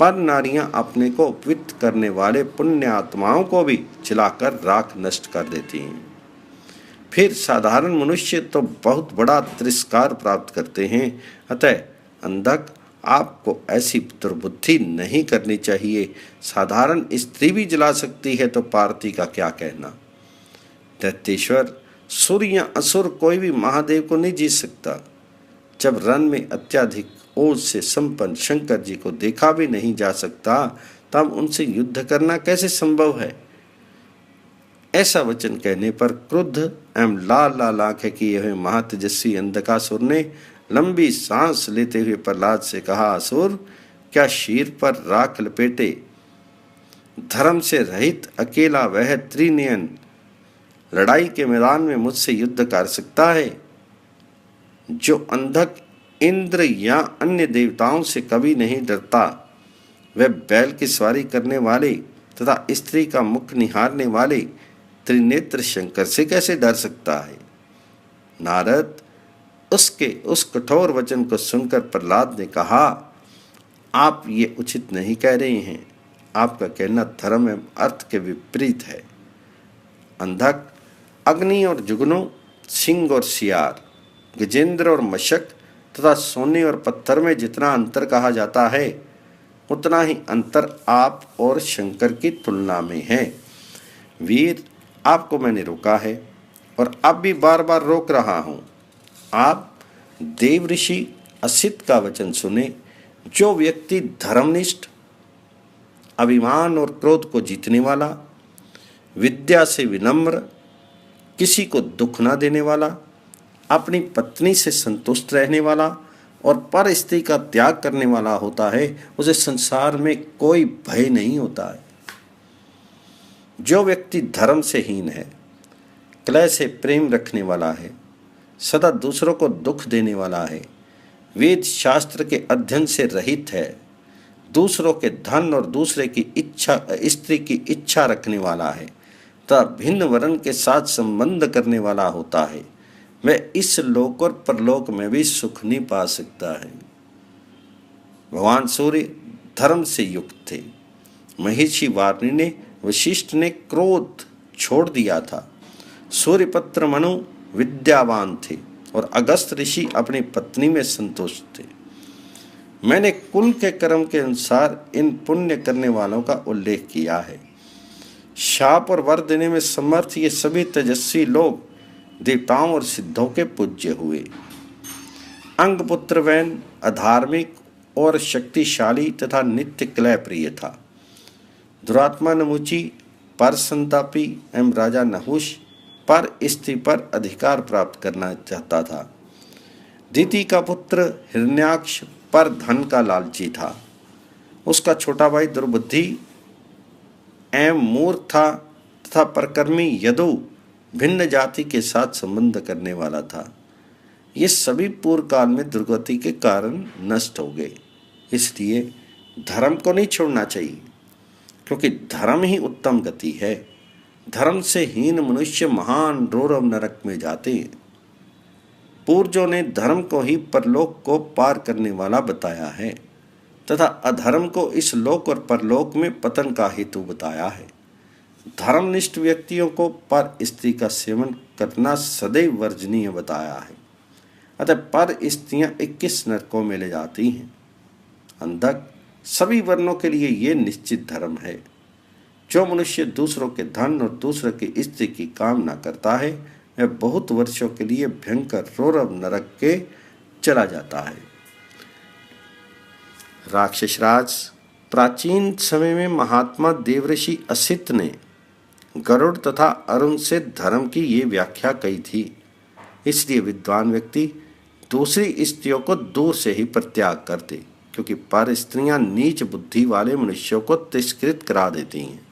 पर नारियां अपने को उपवित करने वाले पुण्य आत्माओं को भी जलाकर राख नष्ट कर देती हैं। फिर साधारण मनुष्य तो बहुत बड़ा तिरस्कार प्राप्त करते हैं। अतः अंधक, आपको ऐसी दुर्बुद्धि नहीं करनी चाहिए। साधारण स्त्री भी जला सकती है तो पार्वती का क्या कहना। दैत्येश्वर, सुर या असुर कोई भी महादेव को नहीं जीत सकता। जब रन में अत्यधिक ओज से संपन्न शंकर जी को देखा भी नहीं जा सकता, तब उनसे युद्ध करना कैसे संभव है। ऐसा वचन कहने पर क्रुद्ध एवं लाल लाल आंखें किए हुए महातेजस्वी अंधकासुर ने लंबी सांस लेते हुए प्रहलाद से कहा, असुर, क्या शीर पर राख लपेटे धर्म से रहित अकेला वह त्रिनयन लड़ाई के मैदान में मुझसे युद्ध कर सकता है। जो अंधक इंद्र या अन्य देवताओं से कभी नहीं डरता, वह बैल की सवारी करने वाले तथा स्त्री का मुख निहारने वाले त्रिनेत्र शंकर से कैसे डर सकता है। नारद, उसके उस कठोर वचन को सुनकर प्रहलाद ने कहा, आप ये उचित नहीं कह रहे हैं। आपका कहना धर्म एवं अर्थ के विपरीत है। अंधक, अग्नि और जुगनू, सिंह और सियार, गजेंद्र और मशक तथा सोने और पत्थर में जितना अंतर कहा जाता है, उतना ही अंतर आप और शंकर की तुलना में है। वीर, आपको मैंने रोका है और अब भी बार बार रोक रहा हूँ। आप देव ऋषि असित का वचन सुने। जो व्यक्ति धर्मनिष्ठ, अभिमान और क्रोध को जीतने वाला, विद्या से विनम्र, किसी को दुख न देने वाला, अपनी पत्नी से संतुष्ट रहने वाला और पर स्त्री का त्याग करने वाला होता है, उसे संसार में कोई भय नहीं होता है। जो व्यक्ति धर्म से हीन है, क्लय से प्रेम रखने वाला है, सदा दूसरों को दुख देने वाला है, वेद शास्त्र के अध्ययन से रहित है, दूसरों के धन और दूसरे की इच्छा स्त्री की इच्छा रखने वाला है तथा भिन्न वर्ण के साथ संबंध करने वाला होता है, वह इस लोक और परलोक में भी सुख नहीं पा सकता है। भगवान सूर्य धर्म से युक्त थे। महिषी वार्णी ने, वशिष्ठ ने क्रोध छोड़ दिया था। सूर्यपुत्र मनु विद्यावान थे और अगस्त ऋषि अपनी पत्नी में संतुष्ट थे। मैंने कुल के कर्म के अनुसार इन पुण्य करने वालों का उल्लेख किया है। शाप और वर देने में समर्थ ये सभी तेजस्वी लोग देवताओं और सिद्धों के पूज्य हुए। अंगपुत्र वैन अधार्मिक और शक्तिशाली तथा नित्य क्लय प्रिय था। दुरात्मा नमुची पर संतापी एवं राजा नहुष पर स्त्री पर अधिकार प्राप्त करना चाहता था। दिति का पुत्र हिरण्याक्ष पर धन का लालची था। उसका छोटा भाई दुर्बुद्धि एवं मूर्ख था तथा परकर्मी यदु भिन्न जाति के साथ संबंध करने वाला था। ये सभी पूर्व काल में दुर्गति के कारण नष्ट हो गए। इसलिए धर्म को नहीं छोड़ना चाहिए, क्योंकि धर्म ही उत्तम गति है। धर्म से हीन मनुष्य महान रौरव नरक में जाते हैं। पूर्वजों ने धर्म को ही परलोक को पार करने वाला बताया है तथा अधर्म को इस लोक और परलोक में पतन का हेतु बताया है। धर्मनिष्ठ व्यक्तियों को पर स्त्री का सेवन करना सदैव वर्जनीय बताया है। अतः पर स्त्रियां 21 नरकों में ले जाती हैं। अंधक, सभी वर्णों के लिए ये निश्चित धर्म है। जो मनुष्य दूसरों के धन और दूसरों की स्त्री की कामना करता है, वह बहुत वर्षों के लिए भयंकर रौरव नरक के चला जाता है। राक्षसराज, प्राचीन समय में महात्मा देवऋषि असित ने गरुड़ तथा अरुण से धर्म की ये व्याख्या कही थी। इसलिए विद्वान व्यक्ति दूसरी स्त्रियों को दूर से ही परित्याग करते, क्योंकि पर स्त्रियां नीच बुद्धि वाले मनुष्यों को तिरस्कृत करा देती हैं।